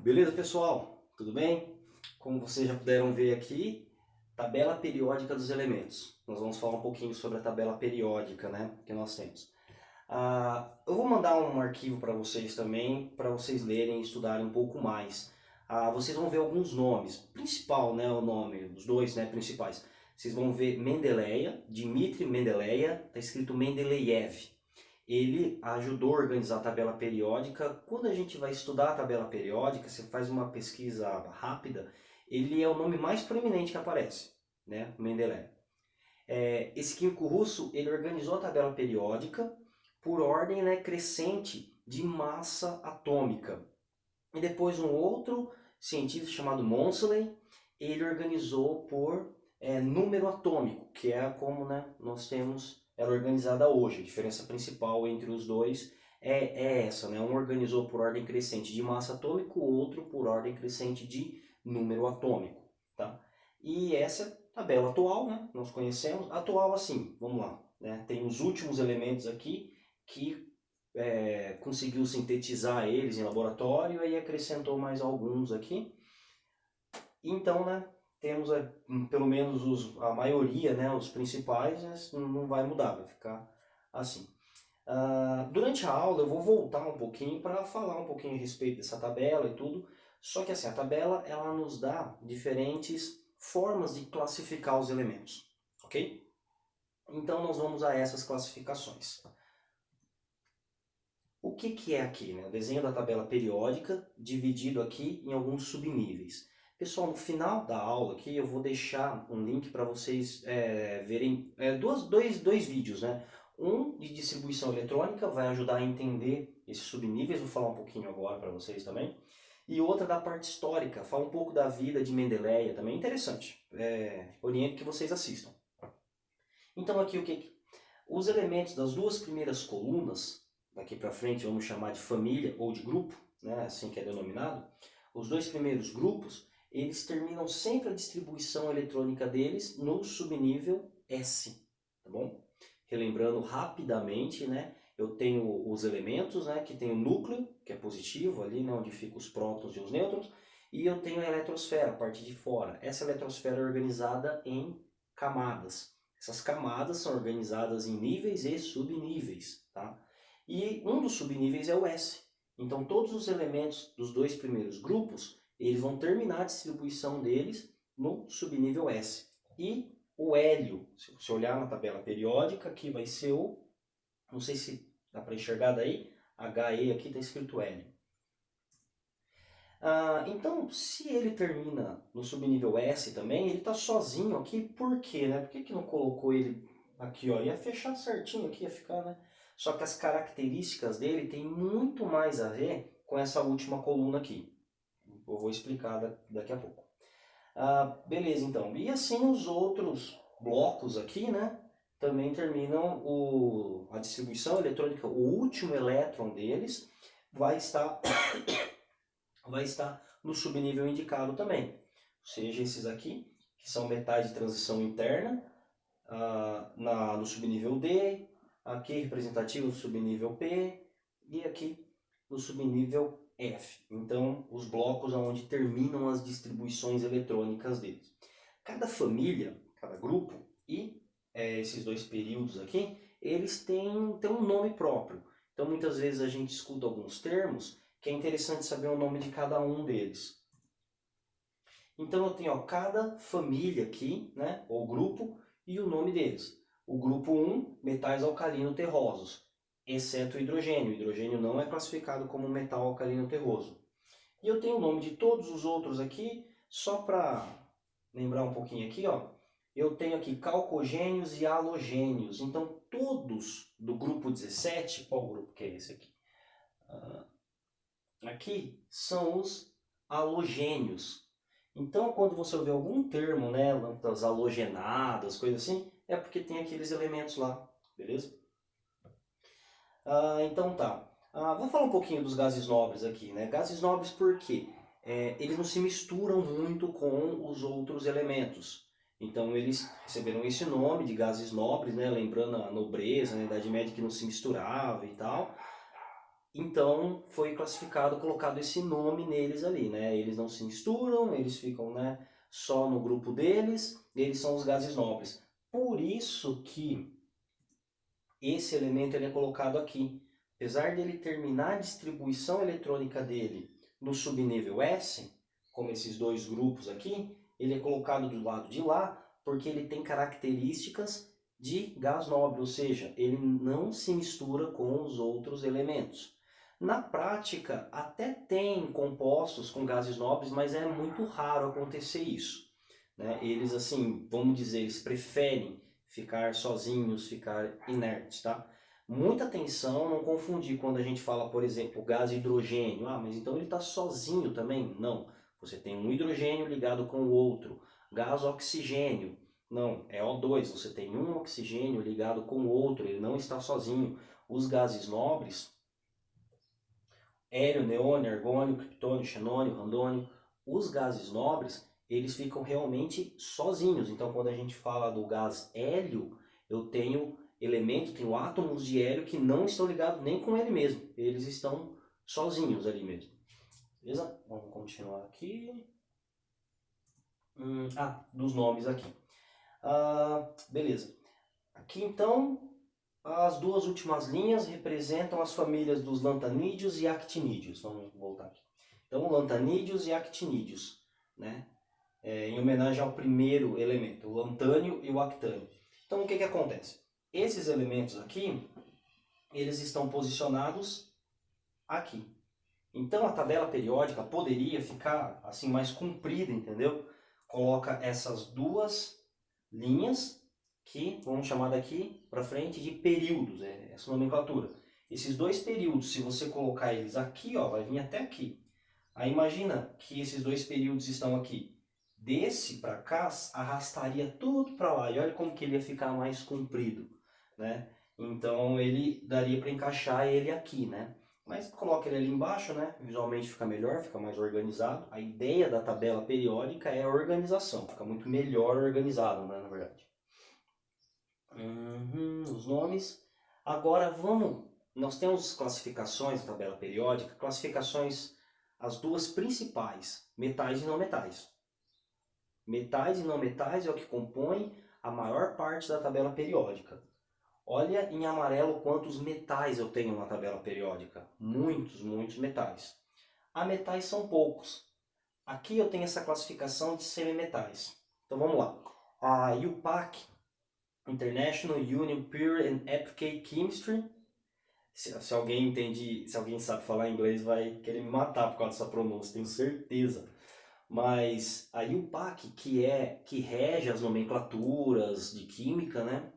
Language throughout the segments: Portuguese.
Beleza, pessoal? Tudo bem? Como vocês já puderam ver aqui, tabela periódica dos elementos. Nós vamos falar um pouquinho sobre a tabela periódica, né, que nós temos. Eu vou mandar um arquivo para vocês também, para vocês lerem e estudarem um pouco mais. Vocês vão ver alguns nomes. Principal, né, o nome, os dois, né, principais. Vocês vão ver Mendeleia, Dmitri Mendeleia, está escrito Mendeleev. Ele ajudou a organizar a tabela periódica. Quando a gente vai estudar a tabela periódica, você faz uma pesquisa rápida, ele é o nome mais proeminente que aparece, né? Mendeleev. Esse químico russo, ele organizou a tabela periódica por ordem, né, crescente de massa atômica. E depois um outro cientista chamado Monsley, ele organizou por número atômico, que é como, né, nós temos ela organizada hoje. A diferença principal entre os dois é essa, né? Um organizou por ordem crescente de massa atômica, o outro por ordem crescente de número atômico, tá? E essa tabela atual, né, nós conhecemos, atual assim, vamos lá, né? Tem os últimos elementos aqui que conseguiu sintetizar eles em laboratório e acrescentou mais alguns aqui. Então, né, temos pelo menos a maioria, né, os principais, não vai mudar, vai ficar assim. Durante a aula eu vou voltar um pouquinho para falar um pouquinho a respeito dessa tabela e tudo, só que assim, a tabela ela nos dá diferentes formas de classificar os elementos, ok? Então nós vamos a essas classificações. O que é aqui? Né? O desenho da tabela periódica dividido aqui em alguns subníveis. Pessoal, no final da aula aqui eu vou deixar um link para vocês verem dois vídeos, né? Um de distribuição eletrônica, vai ajudar a entender esses subníveis, vou falar um pouquinho agora para vocês também. E outra da parte histórica, fala um pouco da vida de Mendeleia, também interessante. Oriento que vocês assistam. Então aqui o que? Os elementos das duas primeiras colunas, daqui para frente vamos chamar de família ou de grupo, né, assim que é denominado, os dois primeiros grupos, eles terminam sempre a distribuição eletrônica deles no subnível S, tá bom? Relembrando rapidamente, né, eu tenho os elementos, né, que tem o núcleo, que é positivo ali, né, onde ficam os prótons e os nêutrons, e eu tenho a eletrosfera, a parte de fora. Essa eletrosfera é organizada em camadas. Essas camadas são organizadas em níveis e subníveis, tá? E um dos subníveis é o S. Então todos os elementos dos dois primeiros grupos, eles vão terminar a distribuição deles no subnível S. E o hélio, se você olhar na tabela periódica, aqui vai ser o, não sei se dá para enxergar daí, HE aqui está escrito hélio. Então, se ele termina no subnível S também, ele está sozinho aqui, por quê? Né? Por que não colocou ele aqui? Ó? Ia fechar certinho aqui, ia ficar, né? Só que as características dele têm muito mais a ver com essa última coluna aqui. Eu vou explicar daqui a pouco. Beleza, então. E assim os outros blocos aqui, né? Também terminam a distribuição eletrônica, o último elétron deles vai estar no subnível indicado também. Ou seja, esses aqui, que são metais de transição interna, no subnível D, aqui representativo do subnível P e aqui no subnível F. Então, os blocos onde terminam as distribuições eletrônicas deles. Cada família, cada grupo e esses dois períodos aqui, eles têm um nome próprio. Então, muitas vezes a gente escuta alguns termos que é interessante saber o nome de cada um deles. Então eu tenho cada família aqui, né, ou grupo, e o nome deles. O grupo 1, metais alcalino terrosos, exceto o hidrogênio. O hidrogênio não é classificado como metal alcalino terroso. E eu tenho o nome de todos os outros aqui, só para lembrar um pouquinho aqui, ó. Eu tenho aqui calcogênios e halogênios. Então todos do grupo 17, qual grupo que é esse aqui? Aqui são os halogênios. Então, quando você ouvir algum termo, né, lâmpadas halogenadas, coisas assim, é porque tem aqueles elementos lá, beleza? Então tá. Vou falar um pouquinho dos gases nobres aqui, né? Gases nobres por quê? Eles não se misturam muito com os outros elementos. Então eles receberam esse nome de gases nobres, né? Lembrando a nobreza, né? A Idade Média que não se misturava e tal. então foi classificado, colocado esse nome neles ali, né? Eles não se misturam, eles ficam, né, só no grupo deles, eles são os gases nobres. Por isso que esse elemento ele é colocado aqui. Apesar dele terminar a distribuição eletrônica dele no subnível S, como esses dois grupos aqui, ele é colocado do lado de lá porque ele tem características de gás nobre, ou seja, ele não se mistura com os outros elementos. Na prática, até tem compostos com gases nobres, mas é muito raro acontecer isso, né? Eles, assim, vamos dizer, eles preferem ficar sozinhos, ficar inertes, tá? Muita atenção, não confundir quando a gente fala, por exemplo, gás hidrogênio. Ah, mas então ele está sozinho também? Não. Você tem um hidrogênio ligado com o outro. Gás oxigênio. Não, é O2. Você tem um oxigênio ligado com o outro. Ele não está sozinho. Os gases nobres, hélio, neônio, argônio, criptônio, xenônio, randônio, os gases nobres, eles ficam realmente sozinhos. Então, quando a gente fala do gás hélio, eu tenho tenho átomos de hélio que não estão ligados nem com ele mesmo. Eles estão sozinhos ali mesmo. Beleza? Vamos continuar aqui. Dos nomes aqui. Beleza. Aqui então, as duas últimas linhas representam as famílias dos lantanídeos e actinídeos. Vamos voltar aqui. Então, lantanídeos e actinídeos, né? Em homenagem ao primeiro elemento, o lantânio e o actânio. Então, o que acontece? Esses elementos aqui, eles estão posicionados aqui. Então, a tabela periódica poderia ficar assim mais comprida, entendeu? Coloca essas duas linhas que vamos chamar daqui para frente de períodos, essa nomenclatura. Esses dois períodos, se você colocar eles aqui, ó, vai vir até aqui. Aí imagina que esses dois períodos estão aqui. Desse para cá, arrastaria tudo para lá. E olha como que ele ia ficar mais comprido, né? Então ele daria para encaixar ele aqui, né? Mas coloca ele ali embaixo, né? Visualmente fica melhor, fica mais organizado. A ideia da tabela periódica é a organização, fica muito melhor organizado, né, na verdade. Os nomes. Agora vamos. Nós temos classificações na tabela periódica, classificações, as duas principais, metais e não metais. Metais e não metais é o que compõe a maior parte da tabela periódica. Olha em amarelo quantos metais eu tenho na tabela periódica. Muitos, muitos metais. A metais são poucos. Aqui eu tenho essa classificação de semimetais. Então vamos lá. A IUPAC, International Union Pure and Applied Chemistry. Se alguém entende, se alguém sabe falar inglês, vai querer me matar por causa dessa pronúncia, tenho certeza. Mas a IUPAC, que rege as nomenclaturas de química, né?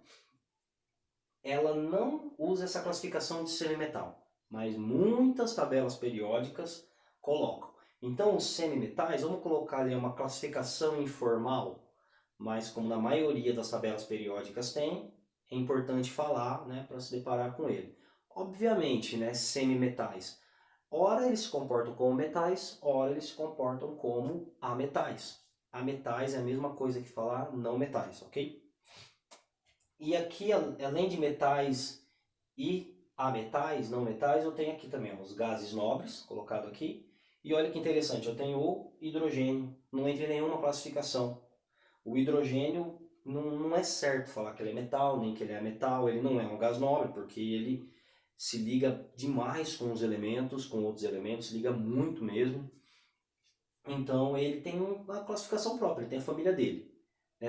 Ela não usa essa classificação de semimetal, mas muitas tabelas periódicas colocam. Então, os semimetais, vamos colocar ali uma classificação informal, mas como na maioria das tabelas periódicas tem, é importante falar, né, para se deparar com ele. Obviamente, né, semimetais, ora eles se comportam como metais, ora eles se comportam como ametais. Ametais é a mesma coisa que falar não metais, ok? E aqui, além de metais e ametais, não metais, eu tenho aqui também os gases nobres, colocado aqui. E olha que interessante, eu tenho o hidrogênio, não entra em nenhuma classificação. O hidrogênio não é certo falar que ele é metal, nem que ele é metal, ele não é um gás nobre, porque ele se liga demais com os elementos, com outros elementos, se liga muito mesmo. Então ele tem uma classificação própria, ele tem a família dele.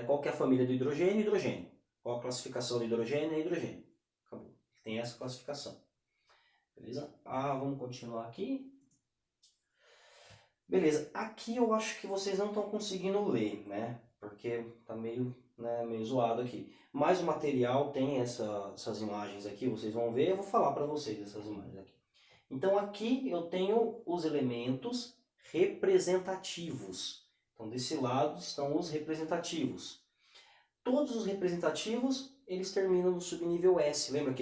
Qual que é a família do hidrogênio? Hidrogênio. Qual a classificação do hidrogênio? É hidrogênio. Acabou. Tem essa classificação. Beleza? Vamos continuar aqui. Beleza. Aqui eu acho que vocês não estão conseguindo ler, né? Porque tá meio zoado aqui. Mas o material tem essas imagens aqui, vocês vão ver. Eu vou falar para vocês essas imagens aqui. Então aqui eu tenho os elementos representativos. Então desse lado estão os representativos. Todos os representativos, eles terminam no subnível S. Lembra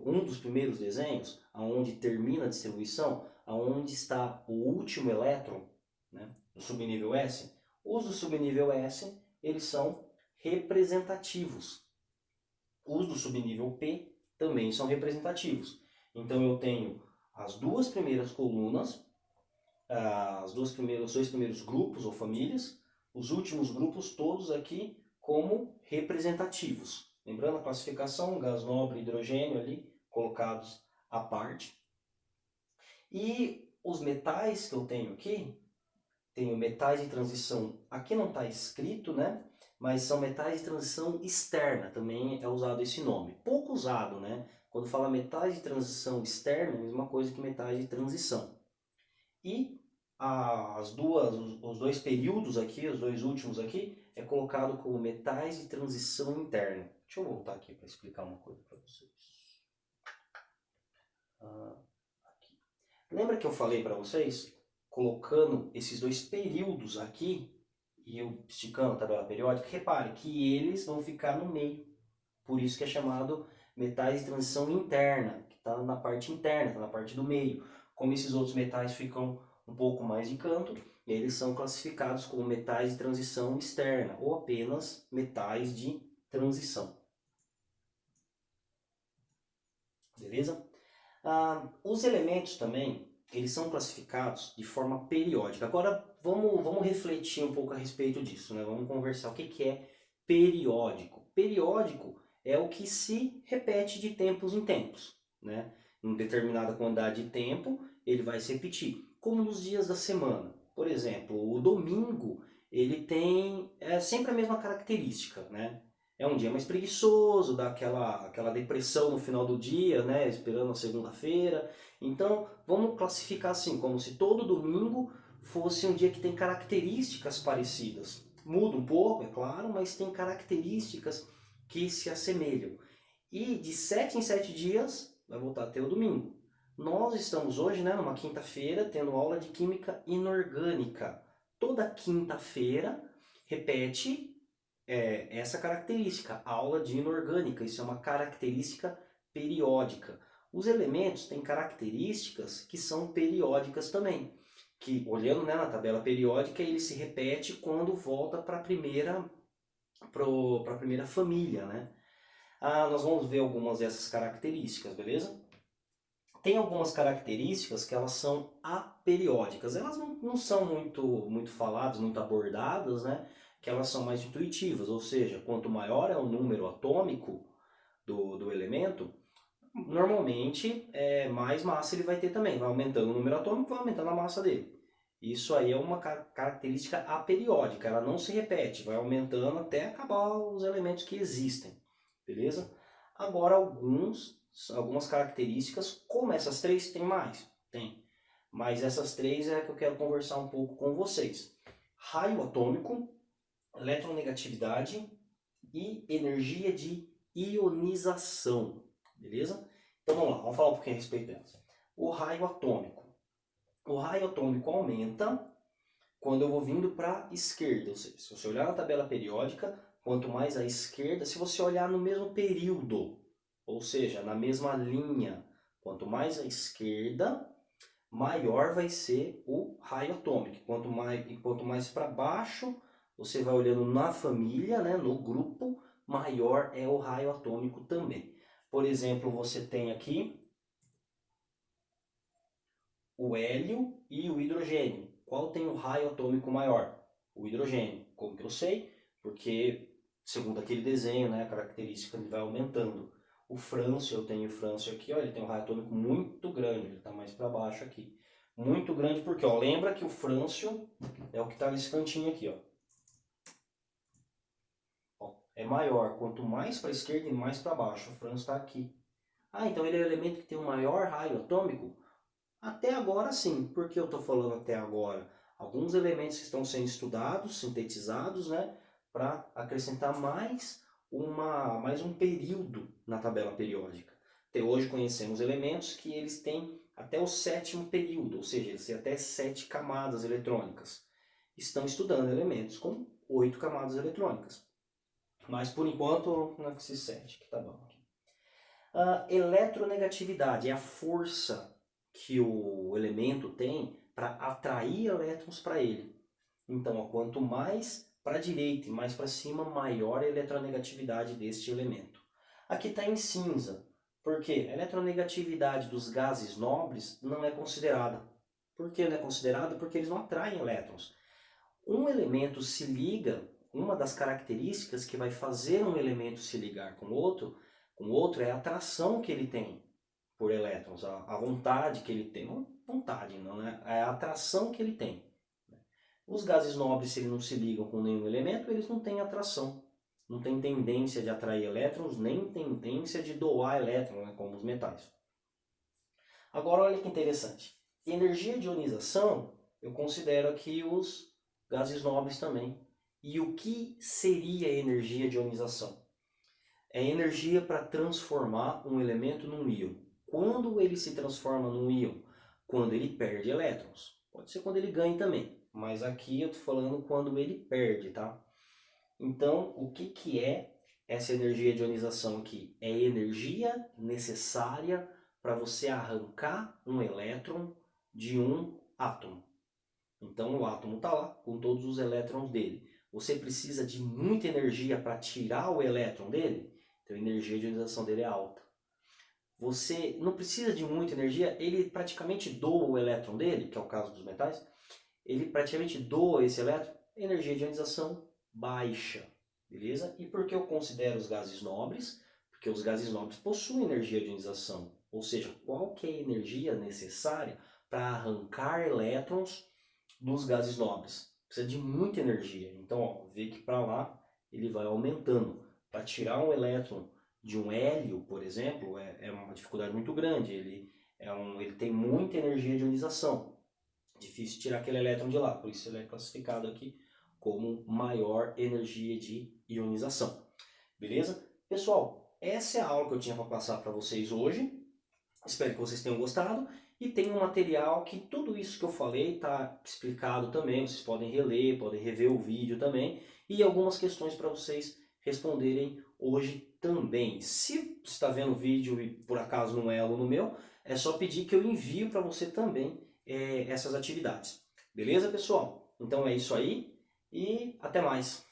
um dos primeiros desenhos, aonde termina a distribuição, aonde está o último elétron, né, no subnível S? Os do subnível S, eles são representativos. Os do subnível P também são representativos. Então eu tenho as duas primeiras colunas, os dois primeiros grupos ou famílias, os últimos grupos todos aqui como representativos. Lembrando a classificação, gás nobre e hidrogênio ali colocados à parte. E os metais que eu tenho aqui, tenho metais de transição, aqui não está escrito, né? Mas são metais de transição externa, também é usado esse nome. Pouco usado, né? Quando fala metais de transição externa, é a mesma coisa que metais de transição. E os dois períodos aqui, os dois últimos aqui, é colocado como metais de transição interna. Deixa eu voltar aqui para explicar uma coisa para vocês. Aqui. Lembra que eu falei para vocês, colocando esses dois períodos aqui, e eu esticando a tabela periódica, repare que eles vão ficar no meio. Por isso que é chamado metais de transição interna, que está na parte interna, está na parte do meio. Como esses outros metais ficam um pouco mais de canto, eles são classificados como metais de transição externa, ou apenas metais de transição. Beleza? Os elementos também, eles são classificados de forma periódica. Agora, vamos refletir um pouco a respeito disso, né? Vamos conversar o que é periódico. Periódico é o que se repete de tempos em tempos, né? Em determinada quantidade de tempo, ele vai se repetir. Como nos dias da semana. Por exemplo, o domingo, ele tem sempre a mesma característica, né? É um dia mais preguiçoso, dá aquela depressão no final do dia, né? Esperando a segunda-feira. Então, vamos classificar assim, como se todo domingo fosse um dia que tem características parecidas. Muda um pouco, é claro, mas tem características que se assemelham. E de 7 em 7 dias vai voltar a ter o domingo. Nós estamos hoje, né, numa quinta-feira, tendo aula de Química Inorgânica. Toda quinta-feira repete essa característica, aula de inorgânica. Isso é uma característica periódica. Os elementos têm características que são periódicas também. Que, olhando, né, na tabela periódica, ele se repete quando volta para a primeira família, né? Nós vamos ver algumas dessas características, beleza? Tem algumas características que elas são aperiódicas. Elas não são muito faladas, muito abordadas, né? Que elas são mais intuitivas, ou seja, quanto maior é o número atômico do elemento, normalmente mais massa ele vai ter também. Vai aumentando o número atômico, vai aumentando a massa dele. Isso aí é uma característica aperiódica, ela não se repete, vai aumentando até acabar os elementos que existem, beleza? Agora algumas características, como essas três, tem mais? Tem. Mas essas três é que eu quero conversar um pouco com vocês. Raio atômico, eletronegatividade e energia de ionização, beleza? Então vamos lá, vamos falar um pouquinho a respeito delas. O raio atômico. O raio atômico aumenta quando eu vou vindo para a esquerda, ou seja, se você olhar na tabela periódica, quanto mais à esquerda, se você olhar no mesmo período, ou seja, na mesma linha, quanto mais à esquerda, maior vai ser o raio atômico. Quanto mais para baixo, você vai olhando na família, né, no grupo, maior é o raio atômico também. Por exemplo, você tem aqui o hélio e o hidrogênio. Qual tem o raio atômico maior? O hidrogênio. Como que eu sei? Porque, segundo aquele desenho, né, a característica ele vai aumentando. O frâncio, eu tenho o frâncio aqui, ó, ele tem um raio atômico muito grande, ele está mais para baixo aqui. Muito grande porque, ó, lembra que o frâncio é o que está nesse cantinho aqui, ó. É maior, quanto mais para a esquerda e mais para baixo, o frâncio está aqui. Então ele é o elemento que tem o maior raio atômico? Até agora sim. Por que eu estou falando até agora? Alguns elementos que estão sendo estudados, sintetizados, né, para acrescentar mais um período na tabela periódica. Até hoje conhecemos elementos que eles têm até o sétimo período, ou seja, eles têm até 7 camadas eletrônicas. Estão estudando elementos com 8 camadas eletrônicas. Mas por enquanto, não é com esses 7 que tá bom. A eletronegatividade é a força que o elemento tem para atrair elétrons para ele. Então, ó, quanto mais para a direita e mais para cima, maior a eletronegatividade deste elemento. Aqui está em cinza. Por quê? A eletronegatividade dos gases nobres não é considerada. Por que não é considerada? Porque eles não atraem elétrons. Um elemento se liga, uma das características que vai fazer um elemento se ligar com outro é a atração que ele tem por elétrons, a vontade que ele tem. Não vontade, não, né? É a atração que ele tem. Os gases nobres, se eles não se ligam com nenhum elemento, eles não têm atração. Não tem tendência de atrair elétrons, nem tendência de doar elétrons, né, como os metais. Agora, olha que interessante. Energia de ionização, eu considero aqui os gases nobres também. E o que seria energia de ionização? É energia para transformar um elemento num íon. Quando ele se transforma num íon? Quando ele perde elétrons. Pode ser quando ele ganha também, mas aqui eu estou falando quando ele perde, tá? Então, o que é essa energia de ionização aqui? É energia necessária para você arrancar um elétron de um átomo. Então, o átomo está lá com todos os elétrons dele. Você precisa de muita energia para tirar o elétron dele? Então, a energia de ionização dele é alta. Você não precisa de muita energia, ele praticamente doa o elétron dele, que é o caso dos metais, ele praticamente doa esse elétron, energia de ionização baixa, beleza? E por que eu considero os gases nobres? Porque os gases nobres possuem energia de ionização, ou seja, qual que é a energia necessária para arrancar elétrons dos gases nobres? Precisa de muita energia, então ó, vê que para lá ele vai aumentando. Para tirar um elétron de um hélio, por exemplo, é uma dificuldade muito grande, ele tem muita energia de ionização. Difícil tirar aquele elétron de lá, por isso ele é classificado aqui como maior energia de ionização. Beleza? Pessoal, essa é a aula que eu tinha para passar para vocês hoje. Espero que vocês tenham gostado. E tem um material que tudo isso que eu falei está explicado também. Vocês podem reler, podem rever o vídeo também. E algumas questões para vocês responderem hoje também. Se você está vendo o vídeo e por acaso não é aluno meu, é só pedir que eu envio para você também essas atividades. Beleza, pessoal? Então é isso aí e até mais.